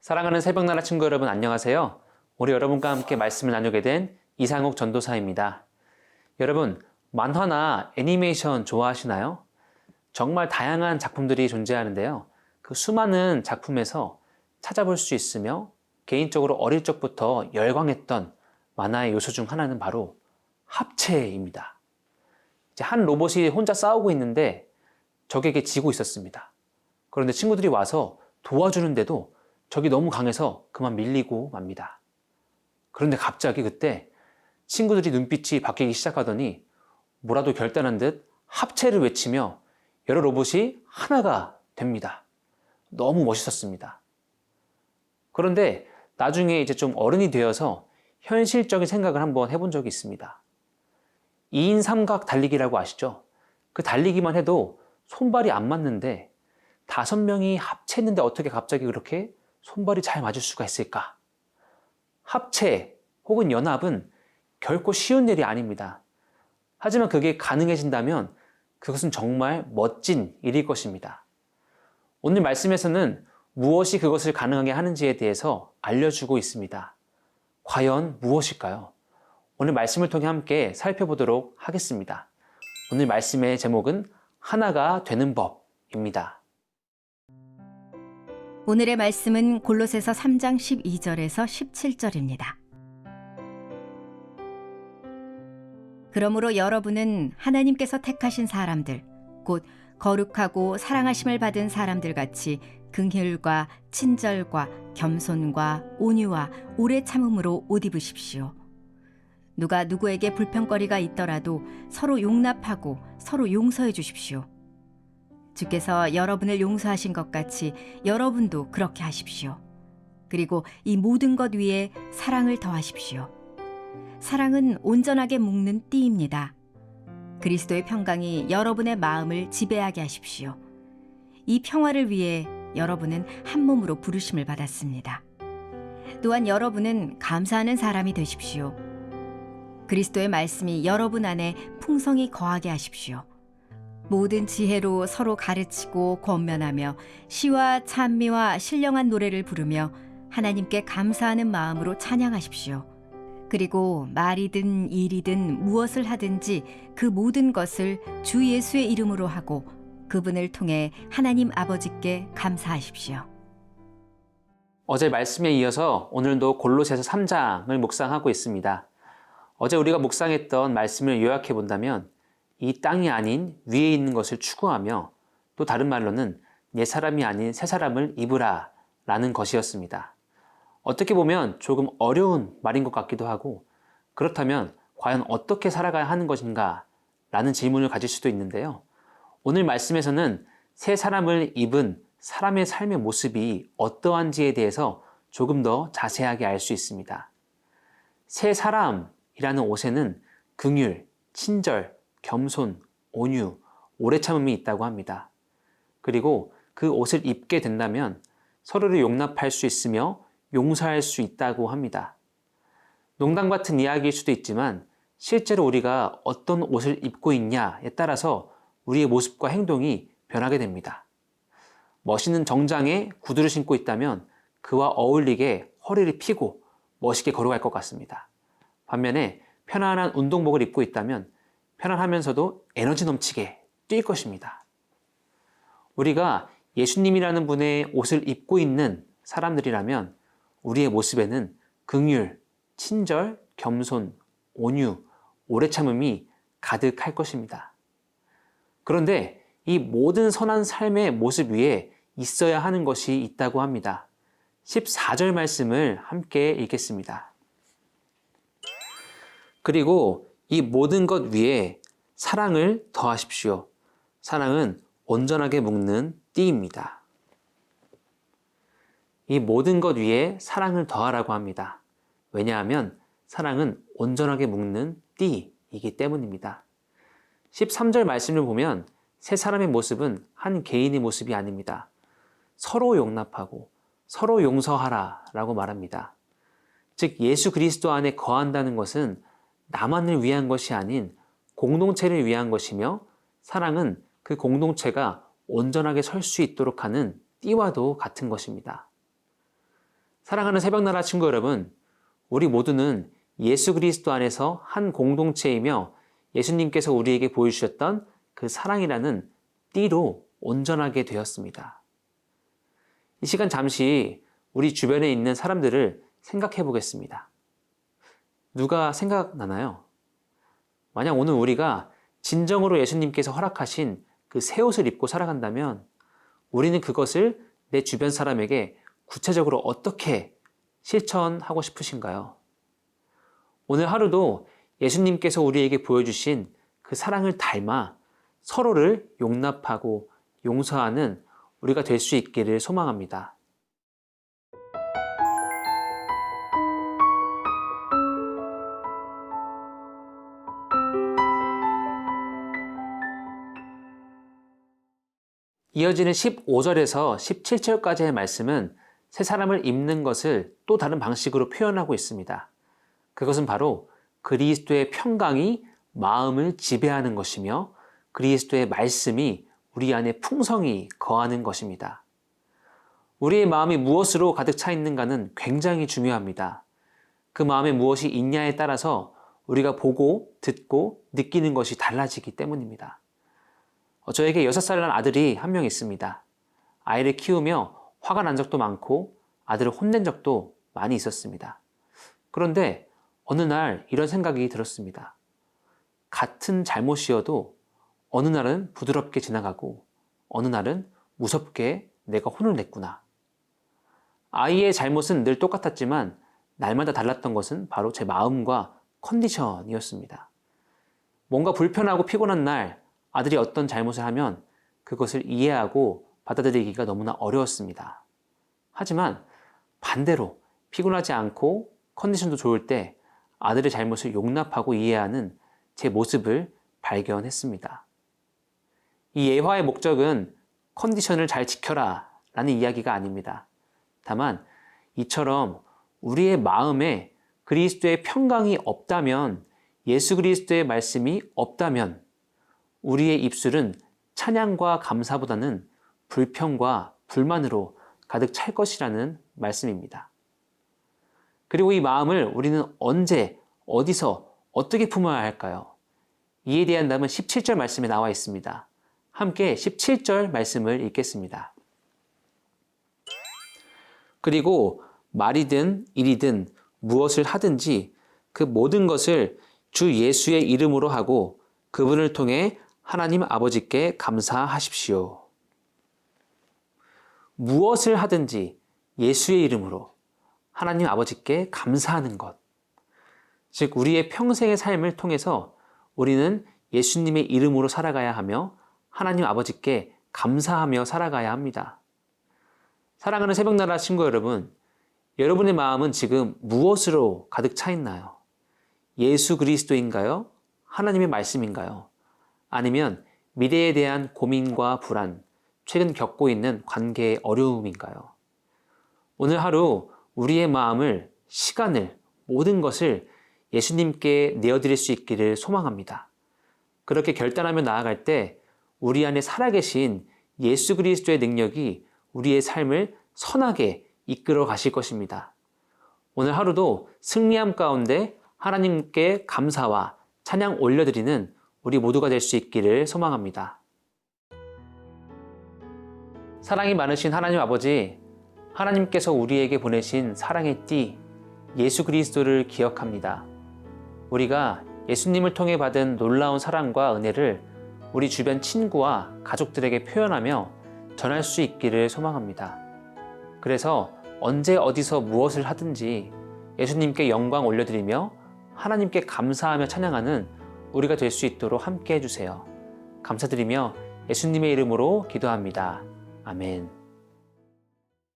사랑하는 새벽나라 친구 여러분 안녕하세요. 우리 여러분과 함께 말씀을 나누게 된 이상욱 전도사입니다. 여러분, 만화나 애니메이션 좋아하시나요? 정말 다양한 작품들이 존재하는데요. 그 수많은 작품에서 찾아볼 수 있으며 개인적으로 어릴 적부터 열광했던 만화의 요소 중 하나는 바로 합체입니다. 이제 한 로봇이 혼자 싸우고 있는데 적에게 지고 있었습니다. 그런데 친구들이 와서 도와주는데도 적이 너무 강해서 그만 밀리고 맙니다. 그런데 갑자기 그때 친구들이 눈빛이 바뀌기 시작하더니 뭐라도 결단한 듯 합체를 외치며 여러 로봇이 하나가 됩니다. 너무 멋있었습니다. 그런데 나중에 이제 좀 어른이 되어서 현실적인 생각을 한번 해본 적이 있습니다. 2인 삼각 달리기라고 아시죠? 그 달리기만 해도 손발이 안 맞는데 5명이 합체했는데 어떻게 갑자기 그렇게 손발이 잘 맞을 수가 있을까? 합체 혹은 연합은 결코 쉬운 일이 아닙니다. 하지만 그게 가능해진다면 그것은 정말 멋진 일일 것입니다. 오늘 말씀에서는 무엇이 그것을 가능하게 하는지에 대해서 알려주고 있습니다. 과연 무엇일까요? 오늘 말씀을 통해 함께 살펴보도록 하겠습니다. 오늘 말씀의 제목은 하나가 되는 법입니다. 오늘의 말씀은 골로새서 3장 12절에서 17절입니다. 그러므로 여러분은 하나님께서 택하신 사람들, 곧 거룩하고 사랑하심을 받은 사람들 같이 긍휼과 친절과 겸손과 온유와 오래 참음으로 옷 입으십시오. 누가 누구에게 불평거리가 있더라도 서로 용납하고 서로 용서해 주십시오. 주께서 여러분을 용서하신 것 같이 여러분도 그렇게 하십시오. 그리고 이 모든 것 위에 사랑을 더하십시오. 사랑은 온전하게 묶는 띠입니다. 그리스도의 평강이 여러분의 마음을 지배하게 하십시오. 이 평화를 위해 여러분은 한 몸으로 부르심을 받았습니다. 또한 여러분은 감사하는 사람이 되십시오. 그리스도의 말씀이 여러분 안에 풍성히 거하게 하십시오. 모든 지혜로 서로 가르치고 권면하며 시와 찬미와 신령한 노래를 부르며 하나님께 감사하는 마음으로 찬양하십시오. 그리고 말이든 일이든 무엇을 하든지 그 모든 것을 주 예수의 이름으로 하고 그분을 통해 하나님 아버지께 감사하십시오. 어제 말씀에 이어서 오늘도 골로새서 3장을 묵상하고 있습니다. 어제 우리가 묵상했던 말씀을 요약해 본다면 이 땅이 아닌 위에 있는 것을 추구하며 또 다른 말로는 옛 사람이 아닌 새 사람을 입으라 라는 것이었습니다. 어떻게 보면 조금 어려운 말인 것 같기도 하고 그렇다면 과연 어떻게 살아가야 하는 것인가 라는 질문을 가질 수도 있는데요. 오늘 말씀에서는 새 사람을 입은 사람의 삶의 모습이 어떠한지에 대해서 조금 더 자세하게 알 수 있습니다. 새 사람이라는 옷에는 긍휼, 친절, 겸손, 온유, 오래 참음이 있다고 합니다. 그리고 그 옷을 입게 된다면 서로를 용납할 수 있으며 용서할 수 있다고 합니다. 농담 같은 이야기일 수도 있지만 실제로 우리가 어떤 옷을 입고 있냐에 따라서 우리의 모습과 행동이 변하게 됩니다. 멋있는 정장에 구두를 신고 있다면 그와 어울리게 허리를 펴고 멋있게 걸어갈 것 같습니다. 반면에 편안한 운동복을 입고 있다면 편안하면서도 에너지 넘치게 뛸 것입니다. 우리가 예수님이라는 분의 옷을 입고 있는 사람들이라면 우리의 모습에는 긍휼, 친절, 겸손, 온유, 오래 참음이 가득할 것입니다. 그런데 이 모든 선한 삶의 모습 위에 있어야 하는 것이 있다고 합니다. 14절 말씀을 함께 읽겠습니다. 그리고 이 모든 것 위에 사랑을 더하십시오. 사랑은 온전하게 묶는 띠입니다. 이 모든 것 위에 사랑을 더하라고 합니다. 왜냐하면 사랑은 온전하게 묶는 띠이기 때문입니다. 13절 말씀을 보면 새 사람의 모습은 한 개인의 모습이 아닙니다. 서로 용납하고 서로 용서하라 라고 말합니다. 즉 예수 그리스도 안에 거한다는 것은 나만을 위한 것이 아닌 공동체를 위한 것이며 사랑은 그 공동체가 온전하게 설 수 있도록 하는 띠와도 같은 것입니다. 사랑하는 새벽나라 친구 여러분, 우리 모두는 예수 그리스도 안에서 한 공동체이며 예수님께서 우리에게 보여주셨던 그 사랑이라는 띠로 온전하게 되었습니다. 이 시간 잠시 우리 주변에 있는 사람들을 생각해 보겠습니다. 누가 생각나나요? 만약 오늘 우리가 진정으로 예수님께서 허락하신 그 새 옷을 입고 살아간다면 우리는 그것을 내 주변 사람에게 구체적으로 어떻게 실천하고 싶으신가요? 오늘 하루도 예수님께서 우리에게 보여주신 그 사랑을 닮아 서로를 용납하고 용서하는 우리가 될 수 있기를 소망합니다. 이어지는 15절에서 17절까지의 말씀은 새 사람을 입는 것을 또 다른 방식으로 표현하고 있습니다. 그것은 바로 그리스도의 평강이 마음을 지배하는 것이며 그리스도의 말씀이 우리 안에 풍성히 거하는 것입니다. 우리의 마음이 무엇으로 가득 차 있는가는 굉장히 중요합니다. 그 마음에 무엇이 있냐에 따라서 우리가 보고 듣고 느끼는 것이 달라지기 때문입니다. 저에게 6살 난 아들이 한 명 있습니다. 아이를 키우며 화가 난 적도 많고 아들을 혼낸 적도 많이 있었습니다. 그런데 어느 날 이런 생각이 들었습니다. 같은 잘못이어도 어느 날은 부드럽게 지나가고 어느 날은 무섭게 내가 혼을 냈구나. 아이의 잘못은 늘 똑같았지만 날마다 달랐던 것은 바로 제 마음과 컨디션이었습니다. 뭔가 불편하고 피곤한 날 아들이 어떤 잘못을 하면 그것을 이해하고 받아들이기가 너무나 어려웠습니다. 하지만 반대로 피곤하지 않고 컨디션도 좋을 때 아들의 잘못을 용납하고 이해하는 제 모습을 발견했습니다. 이 예화의 목적은 컨디션을 잘 지켜라 라는 이야기가 아닙니다. 다만 이처럼 우리의 마음에 그리스도의 평강이 없다면, 예수 그리스도의 말씀이 없다면 우리의 입술은 찬양과 감사보다는 불평과 불만으로 가득 찰 것이라는 말씀입니다. 그리고 이 마음을 우리는 언제, 어디서, 어떻게 품어야 할까요? 이에 대한 답은 17절 말씀에 나와 있습니다. 함께 17절 말씀을 읽겠습니다. 그리고 말이든 일이든 무엇을 하든지 그 모든 것을 주 예수의 이름으로 하고 그분을 통해 하나님 아버지께 감사하십시오. 무엇을 하든지 예수의 이름으로 하나님 아버지께 감사하는 것. 즉 우리의 평생의 삶을 통해서 우리는 예수님의 이름으로 살아가야 하며 하나님 아버지께 감사하며 살아가야 합니다. 사랑하는 새벽나라 친구 여러분, 여러분의 마음은 지금 무엇으로 가득 차 있나요? 예수 그리스도인가요? 하나님의 말씀인가요? 아니면 미래에 대한 고민과 불안, 최근 겪고 있는 관계의 어려움인가요? 오늘 하루 우리의 마음을, 시간을, 모든 것을 예수님께 내어드릴 수 있기를 소망합니다. 그렇게 결단하며 나아갈 때 우리 안에 살아계신 예수 그리스도의 능력이 우리의 삶을 선하게 이끌어 가실 것입니다. 오늘 하루도 승리함 가운데 하나님께 감사와 찬양 올려드리는 우리 모두가 될 수 있기를 소망합니다. 사랑이 많으신 하나님 아버지, 하나님께서 우리에게 보내신 사랑의 띠, 예수 그리스도를 기억합니다. 우리가 예수님을 통해 받은 놀라운 사랑과 은혜를 우리 주변 친구와 가족들에게 표현하며 전할 수 있기를 소망합니다. 그래서 언제 어디서 무엇을 하든지 예수님께 영광 올려드리며 하나님께 감사하며 찬양하는 우리가 될 수 있도록 함께 해주세요. 감사드리며 예수님의 이름으로 기도합니다. 아멘.